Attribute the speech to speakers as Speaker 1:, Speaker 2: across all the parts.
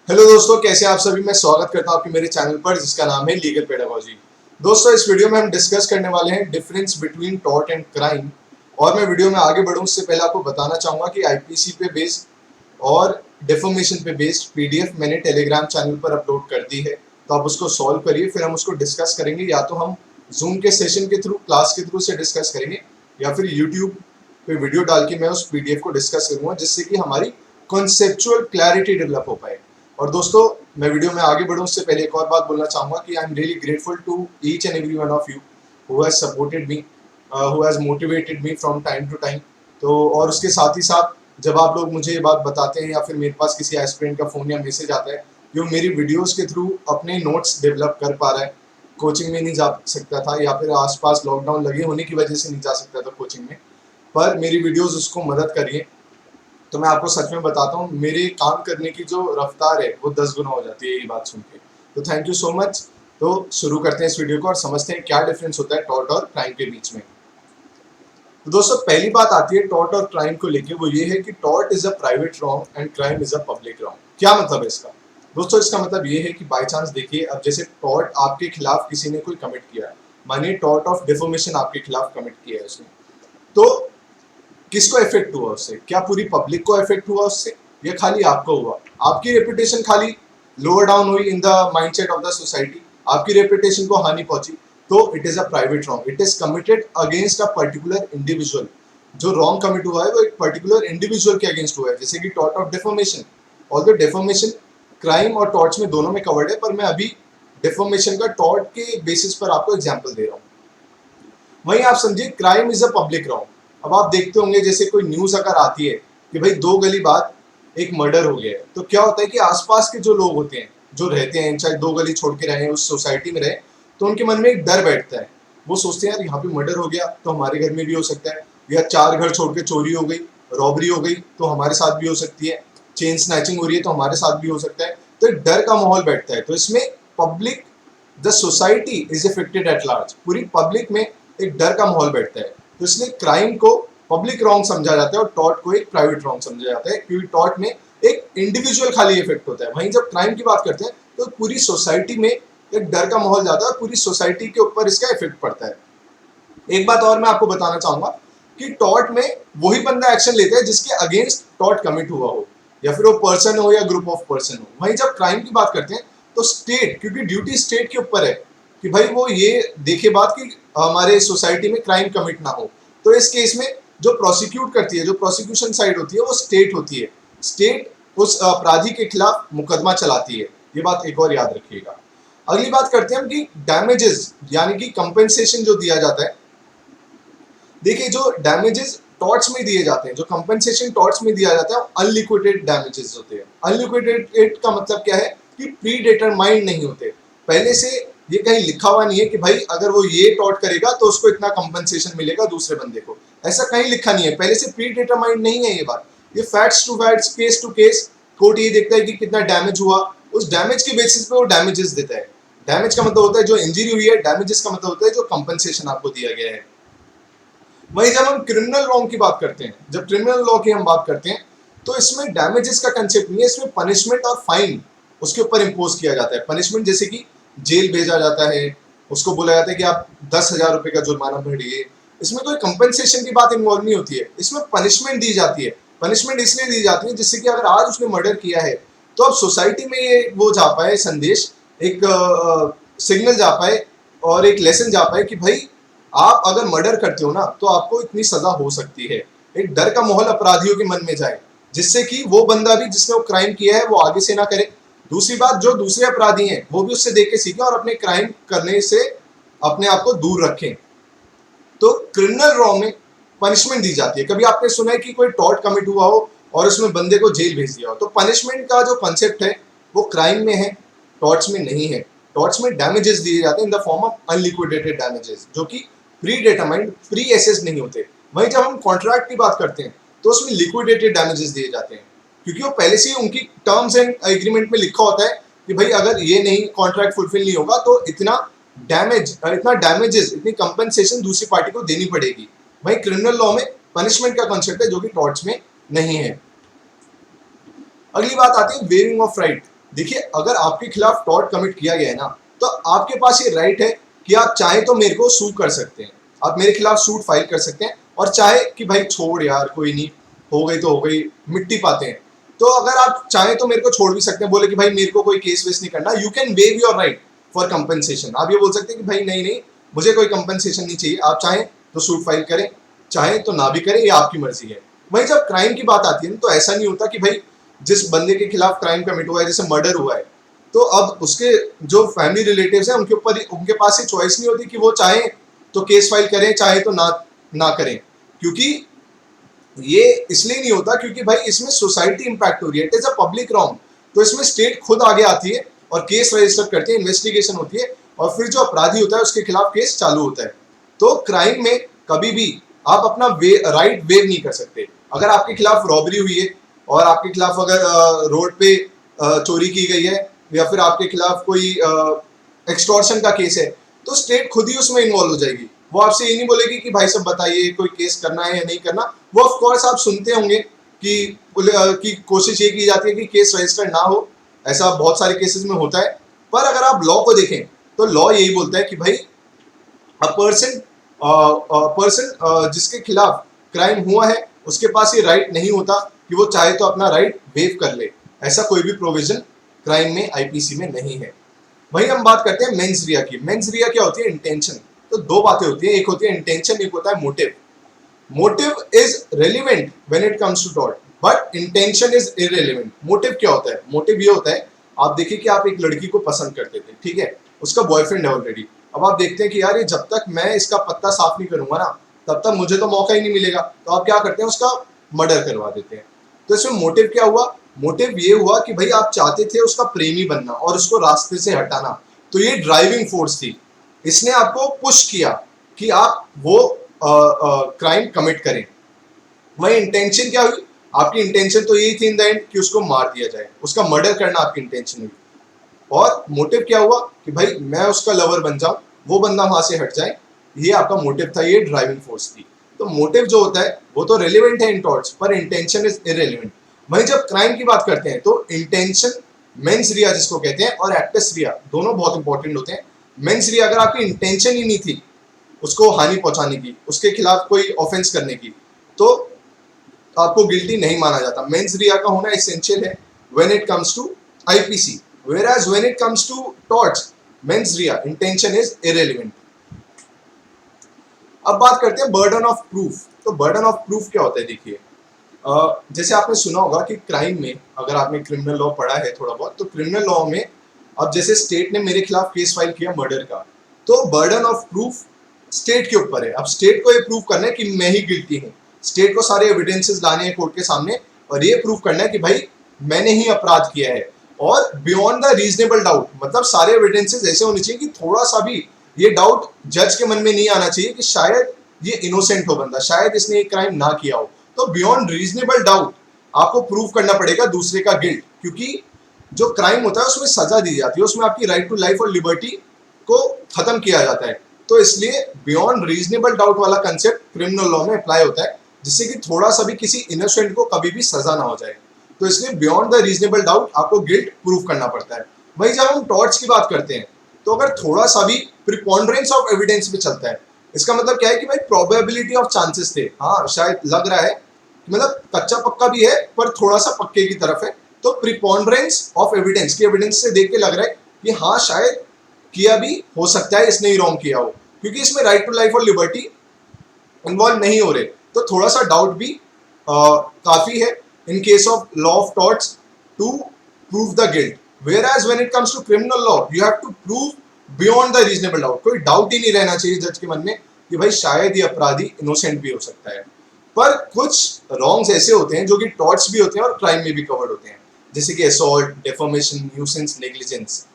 Speaker 1: Hello दोस्तों, कैसे आप सभी। मैं स्वागत करता हूं आपके मेरे चैनल पर जिसका नाम है लीगल पेडागोजी। दोस्तों, इस वीडियो में हम डिस्कस करने वाले हैं difference between tort and crime. और मैं वीडियो में आगे बढ़ूं उससे पहले आपको बताना चाहूंगा कि आईपीसी पे बेस्ड और डिफॉर्मेशन पे बेस्ड पीडीएफ मैंने टेलीग्राम चैनल पर अपलोड कर दी है, तो आप उसको सॉल्व करिए, फिर हम उसको डिस्कस करेंगे। या तो हम जूम के सेशन के थ्रू, क्लास के थ्रू से डिस्कस करेंगे, या फिर यूट्यूब पे वीडियो डाल के मैं उस पीडीएफ को डिस्कस करूंगा, जिससे कि हमारी कॉन्सेप्चुअल क्लैरिटी डेवलप हो पाए। और दोस्तों, मैं वीडियो में आगे बढ़ूं उससे पहले एक और बात बोलना चाहूंगा कि I am really grateful to each and every one of you who has supported me, who has motivated me from time to time. तो और उसके साथ ही साथ जब आप लोग मुझे ये बात बताते हैं या फिर मेरे पास किसी एस्पिरेंट का फ़ोन या मैसेज आता है जो मेरी वीडियोस के थ्रू अपने नोट्स डेवलप कर पा रहा है, कोचिंग में नहीं जा सकता था या फिर आसपास लॉकडाउन लगे होने की वजह से नहीं जा सकता था कोचिंग में, पर मेरी वीडियोस उसको मदद करिए, तो मैं आपको सच में बताता हूँ मेरे काम करने की जो रफ्तार है वो 10 गुना हो जाती है ये बात सुन के। तो थैंक यू सो मच। तो शुरू करते हैं इस वीडियो को और समझते हैं क्या डिफरेंस होता है टॉर्ट और क्राइम के बीच में। तो दोस्तों, पहली बात आती है टॉर्ट और क्राइम को लेके, वो ये है कि tort is a private wrong and crime is a public wrong. क्या मतलब है इसका? दोस्तों, इसका मतलब ये है कि बाई चांस देखिए, अब जैसे टॉर्ट आपके खिलाफ किसी ने कोई कमिट किया है, मानिए टॉर्ट ऑफ डिफॉर्मेशन आपके खिलाफ कमिट किया है उसने, तो किसको इफेक्ट हुआ उससे? क्या पूरी पब्लिक को इफेक्ट हुआ उससे, या खाली आपको हुआ? आपकी रेपुटेशन खाली लोअर डाउन हुई in the mindset of the society, आपकी रेपुटेशन को हानि पहुंची, तो it is a private wrong. It is committed against a particular individual. जो रॉन्ग कमिट हुआ है वो एक पर्टिकुलर इंडिविजुअल के अगेंस्ट हुआ है, जैसे कि tort of deformation. Although deformation crime और टॉर्ट्स में दोनों में कवर्ड है, पर मैं अभी डिफॉर्मेशन का टॉर्ट के बेसिस पर आपको एग्जाम्पल दे रहा हूँ। वहीं आप समझिए crime is a public wrong. अब आप देखते होंगे जैसे कोई न्यूज अगर आती है कि भाई 2 गली बाद एक मर्डर हो गया है, तो क्या होता है कि आसपास के जो लोग होते हैं, जो रहते हैं, चाहे 2 गली छोड़ के रहे, उस सोसाइटी में रहे, तो उनके मन में एक डर बैठता है। वो सोचते हैं यार यहाँ पे मर्डर हो गया तो हमारे घर में भी हो सकता है, या 4 घर छोड़ के चोरी हो गई, रॉबरी हो गई तो हमारे साथ भी हो सकती है, चेन स्नैचिंग हो रही है तो हमारे साथ भी हो सकता है। तो एक डर का माहौल बैठता है। तो इसमें public, the society is affected at large, पूरी पब्लिक में एक डर का माहौल बैठता है। तो इसलिए क्राइम को पब्लिक रॉन्ग समझा जाता है और टॉर्ट को एक प्राइवेट रॉन्ग समझा जाता है, क्योंकि टॉर्ट में एक इंडिविजुअल खाली इफेक्ट होता है। वहीं जब क्राइम की बात करते हैं तो पूरी सोसाइटी में एक डर का माहौल जाता है, पूरी सोसाइटी के ऊपर इसका इफेक्ट पड़ता है। एक बात और मैं आपको बताना चाहूंगा कि टॉर्ट में वही बंदा एक्शन लेता है जिसके अगेंस्ट टॉर्ट कमिट हुआ हो, या फिर वो पर्सन हो या ग्रुप ऑफ पर्सन हो। वहीं जब क्राइम की बात करते हैं तो स्टेट, क्योंकि ड्यूटी स्टेट के ऊपर है कि भाई वो ये देखे बात कि हमारे सोसाइटी में क्राइम कमिट ना हो, तो इस केस में जो प्रोसिक्यूट करती है, जो प्रोसिक्यूशन साइड होती है, वो स्टेट होती है। स्टेट उस अपराधी के खिलाफ मुकदमा चलाती है। ये बात एक और याद रखिएगा। अगली बात करते हैं हम कि डैमेजेस यानी कि कंपेंसेशन जो दिया जाता है। देखिए, जो डैमेजेस टॉर्ट्स में दिए जाते हैं, जो कंपनसेशन टॉर्ट्स में दिया जाता है, अनलिक्विडेटेड डैमेजेस होते हैं। अनलिक्विडेटेड का मतलब क्या है कि प्री डिटरमाइंड नहीं होते, पहले से ये कहीं लिखा हुआ नहीं है कि भाई अगर वो ये टॉर्ट करेगा तो उसको इतना कंपनसेशन मिलेगा दूसरे बंदे को। ऐसा कहीं लिखा नहीं है, पहले से प्री डिटरमाइंड नहीं है ये बात। ये facts to facts, case to case court ये देखता है कि कितना डैमेज हुआ, उस डैमेज के बेसिस पे वो डैमेजेस देता है। डैमेज का मतलब होता है जो इंजरी हुई है, डैमेजेस का मतलब होता है जो कंपनसेशन आपको दिया गया है। वहीं जब हम क्रिमिनल लॉ की बात करते हैं, जब क्रिमिनल लॉ की हम बात करते हैं, तो इसमें डैमेजेस का कंसेप्ट नहीं है, इसमें पनिशमेंट और फाइन उसके ऊपर इम्पोज किया जाता है। पनिशमेंट जैसे कि जेल भेजा जाता है, उसको बोला जाता है कि आप 10,000 रुपए का जुर्माना भरिए। इसमें कोई कंपनसेशन की बात इन्वॉल्व नहीं होती है, इसमें पनिशमेंट दी जाती है। पनिशमेंट इसलिए दी जाती है जिससे कि अगर आज उसने मर्डर किया है तो अब सोसाइटी में ये वो जा पाए संदेश, एक सिग्नल जा पाए और एक लेसन जा पाए कि भाई आप अगर मर्डर करते हो ना तो आपको इतनी सजा हो सकती है। एक डर का माहौल अपराधियों के मन में जाए, जिससे कि वो बंदा भी जिसने वो क्राइम किया है वो आगे से ना करे। दूसरी बात, जो दूसरे अपराधी हैं वो भी उससे देख के सीखें और अपने क्राइम करने से अपने आप को दूर रखें। तो क्रिमिनल लॉ में पनिशमेंट दी जाती है। कभी आपने सुना है कि कोई टॉर्ट कमिट हुआ हो और उसमें बंदे को जेल भेज दिया हो? तो पनिशमेंट का जो कॉन्सेप्ट है वो क्राइम में है, टॉर्ट्स में नहीं है। टॉर्ट्स में डैमेजेस दिए जाते हैं in the form of unliquidated damages, जो कि प्री डिटरमाइंड, प्री एसेस नहीं होते। वहीं जब हम कॉन्ट्रैक्ट की बात करते हैं तो उसमें लिक्विडेटेड डैमेजेस दिए जाते हैं, क्योंकि वो पहले से ही उनकी टर्म्स एंड एग्रीमेंट में लिखा होता है कि भाई अगर ये नहीं, कॉन्ट्रैक्ट फुलफिल नहीं होगा तो इतना डैमेज, इतना डैमेजेस, इतनी कंपनसेशन दूसरी पार्टी को देनी पड़ेगी। वहीं क्रिमिनल लॉ में पनिशमेंट का कॉन्सेप्ट है जो कि टॉर्ट्स में नहीं है। अगली बात आती है वेविंग ऑफ राइट। देखिए अगर आपके खिलाफ टॉर्ट कमिट किया गया है ना, तो आपके पास ये राइट है कि आप चाहे तो मेरे को सू कर सकते हैं, आप मेरे खिलाफ सूट फाइल कर सकते हैं, और चाहे कि भाई छोड़ यार कोई नहीं, हो गई तो हो गई, मिट्टी पाते हैं। तो अगर आप चाहें तो मेरे को छोड़ भी सकते हैं, बोले कि भाई मेरे को कोई केस वेस नहीं करना, you can wave your right for compensation. आप ये बोल सकते हैं कि भाई नहीं नहीं, मुझे कोई कंपनसेशन नहीं चाहिए, आप चाहें तो सूट फाइल करें, चाहें तो ना भी करें, ये आपकी मर्जी है। वहीं जब क्राइम की बात आती है तो ऐसा नहीं होता कि भाई जिस बंदे के खिलाफ क्राइम कमिट हुआ है, जैसे मर्डर हुआ है, तो अब उसके जो फैमिली रिलेटिव्स हैं उनके ऊपर उनके पास ये चॉइस नहीं होती कि वो चाहे तो केस फाइल करें, चाहे तो ना करें, क्योंकि ये इसलिए नहीं होता क्योंकि भाई इसमें सोसाइटी इंपैक्ट हो रही है, it is a public wrong. तो इसमें स्टेट खुद आगे आती है और केस रजिस्टर करती है, इन्वेस्टिगेशन होती है, और फिर जो अपराधी होता है उसके खिलाफ केस चालू होता है। तो क्राइम में कभी भी आप अपना राइट वेव नहीं कर सकते। अगर आपके खिलाफ रॉबरी हुई है और आपके खिलाफ अगर रोड पे चोरी की गई है, या फिर आपके खिलाफ कोई एक्सटॉर्शन का केस है, तो स्टेट खुद ही उसमें इन्वॉल्व हो जाएगी। वो आपसे ये नहीं बोलेगी कि भाई साहब बताइए कोई केस करना है या नहीं करना। वो ऑफ कोर्स आप सुनते होंगे कि कोशिश ये की जाती है कि केस रजिस्टर ना हो, ऐसा बहुत सारे केसेस में होता है। पर अगर आप लॉ को देखें तो लॉ यही बोलता है कि भाई पर्सन जिसके खिलाफ क्राइम हुआ है उसके पास ये राइट नहीं होता कि वो चाहे तो अपना राइट वेव कर ले। ऐसा कोई भी प्रोविजन क्राइम में आईपीसी में नहीं है। वहीं हम बात करते हैं मेंस रिया की। मेंस रिया क्या होती है? इंटेंशन। तो दो बातें होती हैं, एक होती है इंटेंशन, एक होता है motive. Motive is relevant when it comes to tort, but intention is irrelevant. Motive क्या होता है? मोटिव ये होता है, आप देखिए कि आप एक लड़की को पसंद करते थे, ठीक है, उसका बॉयफ्रेंड है ऑलरेडी। अब आप देखते हैं कि यार ये जब तक मैं इसका पत्ता साफ नहीं करूंगा ना, तब तक मुझे तो मौका ही नहीं मिलेगा। तो आप क्या करते हैं? उसका मर्डर करवा देते हैं। तो इसमें मोटिव क्या हुआ? मोटिव ये हुआ कि भाई आप चाहते थे उसका प्रेमी बनना और उसको रास्ते से हटाना। तो ये ड्राइविंग फोर्स थी, इसने आपको पुश किया कि आप वो क्राइम कमिट करें। वही इंटेंशन क्या हुई? आपकी इंटेंशन तो यही थी इन द एंड कि उसको मार दिया जाए, उसका मर्डर करना आपकी इंटेंशन हुई। और मोटिव क्या हुआ कि भाई मैं उसका लवर बन जाऊं, वो बंदा वहां से हट जाए, ये आपका मोटिव था, ये ड्राइविंग फोर्स थी। तो मोटिव जो होता है वो तो रेलिवेंट है इन टॉर्ट्स, पर इंटेंशन इज इररेलेवेंट। वहीं जब क्राइम की बात करते हैं तो इंटेंशन, मेंस रिया जिसको कहते हैं, और एक्टस रिया, दोनों बहुत इंपॉर्टेंट होते हैं। मेंस रिया, अगर आपकी इंटेंशन ही नहीं थी उसको हानि पहुंचाने की, उसके खिलाफ कोई ऑफेंस करने की, तो आपको गिल्टी नहीं माना जाता। मेंस रिया का होना एसेंशियल है when it comes to IPC, whereas when it comes to torts, mens rea, intention is irrelevant. अब बात करते हैं बर्डन ऑफ प्रूफ। तो बर्डन ऑफ प्रूफ क्या होता है? देखिए जैसे आपने सुना होगा कि क्राइम में, अगर आपने क्रिमिनल लॉ पढ़ा है थोड़ा बहुत, तो क्रिमिनल लॉ में अब जैसे स्टेट ने मेरे खिलाफ केस फाइल किया मर्डर का, तो बर्डन ऑफ प्रूफ स्टेट के ऊपर है। अब स्टेट को ये प्रूव करना है कि मैं ही गिल्टी हूँ। स्टेट को सारे एविडेंसेस लाने हैं कोर्ट के सामने और ये प्रूव करना है कि भाई मैंने ही अपराध किया है। और बियॉन्ड द रीजनेबल डाउट, मतलब सारे एविडेंसेस ऐसे होने चाहिए कि थोड़ा सा भी ये डाउट जज के मन में नहीं आना चाहिए कि शायद ये इनोसेंट हो बंदा, शायद इसने ये क्राइम ना किया हो। तो बियॉन्ड रीजनेबल डाउट आपको प्रूव करना पड़ेगा दूसरे का गिल्ट, क्योंकि जो क्राइम होता है उसमें सजा दी जाती है, उसमें आपकी राइट टू लाइफ और लिबर्टी को खत्म किया जाता है। तो इसलिए बियॉन्ड रीजनेबल डाउट वाला कंसेप्ट क्रिमिनल लॉ में अप्लाई होता है, जिससे कि थोड़ा सा भी किसी इनोसेंट को कभी भी सजा ना हो जाए। तो इसलिए बियॉन्ड द रीजनेबल डाउट आपको गिल्ट प्रूव करना पड़ता है। वहीं जब हम टॉर्ट्स की बात करते हैं तो अगर थोड़ा सा भी प्रिपॉन्डरेंस ऑफ एविडेंस पे चलता है, इसका मतलब क्या है कि भाई प्रोबेबिलिटी ऑफ चांसेस थे, हाँ शायद लग रहा है, मतलब कच्चा पक्का भी है पर थोड़ा सा पक्के की तरफ है, तो प्रिपॉन्डरेंस ऑफ एविडेंस की, एविडेंस से देख के लग रहा है कि हाँ शायद किया भी हो सकता है, इसने ही रॉन्ग किया हो, क्योंकि इसमें राइट टू लाइफ और लिबर्टी इन्वॉल्व नहीं हो रहे। तो थोड़ा सा डाउट भी काफी है in case of law of torts to prove the guilt, whereas when it comes to criminal law you have to prove beyond the reasonable doubt। कोई डाउट ही नहीं रहना चाहिए जज के मन में कि भाई शायद ये अपराधी इनोसेंट भी हो सकता है। पर कुछ रॉन्ग्स ऐसे होते हैं जो कि टॉर्ट्स भी होते हैं और क्राइम में भी कवर्ड होते हैं, जैसे कि असॉल्ट, डेफर्मेशन, न्यूसेंस, नेग्लिजेंस।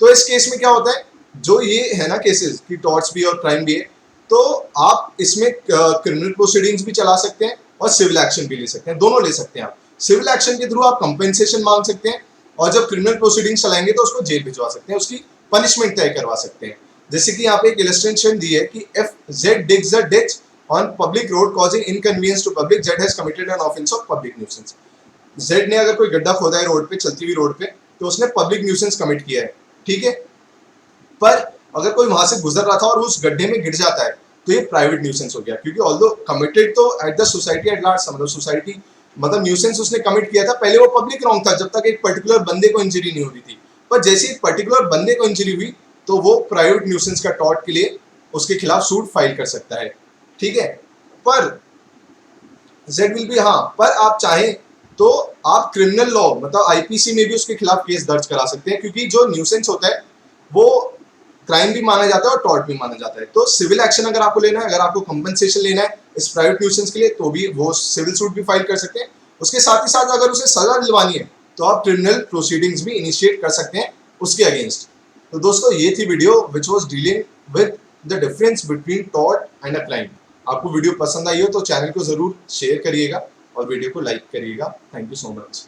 Speaker 1: तो इस केस में क्या होता है, जो ये है ना केसेस कि टॉर्ट्स भी और क्राइम भी है, तो आप इसमें क्रिमिनल प्रोसीडिंग्स भी चला सकते हैं और सिविल एक्शन भी ले सकते हैं, दोनों ले सकते हैं आप। सिविल एक्शन के थ्रू आप कंपेंसेशन मांग सकते हैं और जब क्रिमिनल प्रोसीडिंग्स चलाएंगे तो उसको जेल भिजवा सकते हैं, उसकी पनिशमेंट तय करवा सकते हैं। जैसे कि यहाँ पे एक इलस्ट्रेशन दी है कि if Z digs a ditch on public road causing inconvenience to public, Z has committed an offence of public nuisance. Z ने अगर कोई गड्ढा खोदा है रोड पे, चलती हुई रोड पे, तो उसने पब्लिक न्यूसेंस कमिट किया है, ठीक है। पर अगर कोई वहां से गुजर रहा था और उस गड्ढे में गिर जाता है तो ये प्राइवेट न्यूसेंस हो गया, क्योंकि ऑल्दो कमिटेड तो at the society at large, मतलब सोसाइटी, मतलब न्यूसेंस उसने कमिट किया था, पहले वो पब्लिक रॉन्ग था जब तक एक पर्टिकुलर बंदे को इंजरी नहीं हो रही थी। पर जैसे एक पर्टिकुलर बंदे को इंजरी हुई तो वो प्राइवेट न्यूसेंस का टॉर्ट के लिए उसके खिलाफ सूट फाइल कर सकता है, ठीक है। पर जेड विल बी, हाँ, पर आप चाहें तो आप क्रिमिनल लॉ मतलब आईपीसी में भी उसके खिलाफ केस दर्ज करा सकते हैं, क्योंकि जो न्यूसेंस होता है वो क्राइम भी माना जाता है और टॉर्ट भी माना जाता है। तो सिविल एक्शन अगर आपको लेना है, अगर आपको कंपनसेशन लेना है इस प्राइवेट न्यूसेंस के लिए, तो भी वो सिविल सूट भी फाइल कर सकते हैं। उसके साथ ही साथ अगर उसे सजा दिलवानी है तो आप क्रिमिनल प्रोसीडिंग्स भी इनिशिएट कर सकते हैं उसके अगेंस्ट। तो दोस्तों ये थी video which was dealing with the difference between tort and a crime. आपको वीडियो पसंद आई हो तो चैनल को जरूर शेयर करिएगा और वीडियो को लाइक करिएगा। Thank you so much.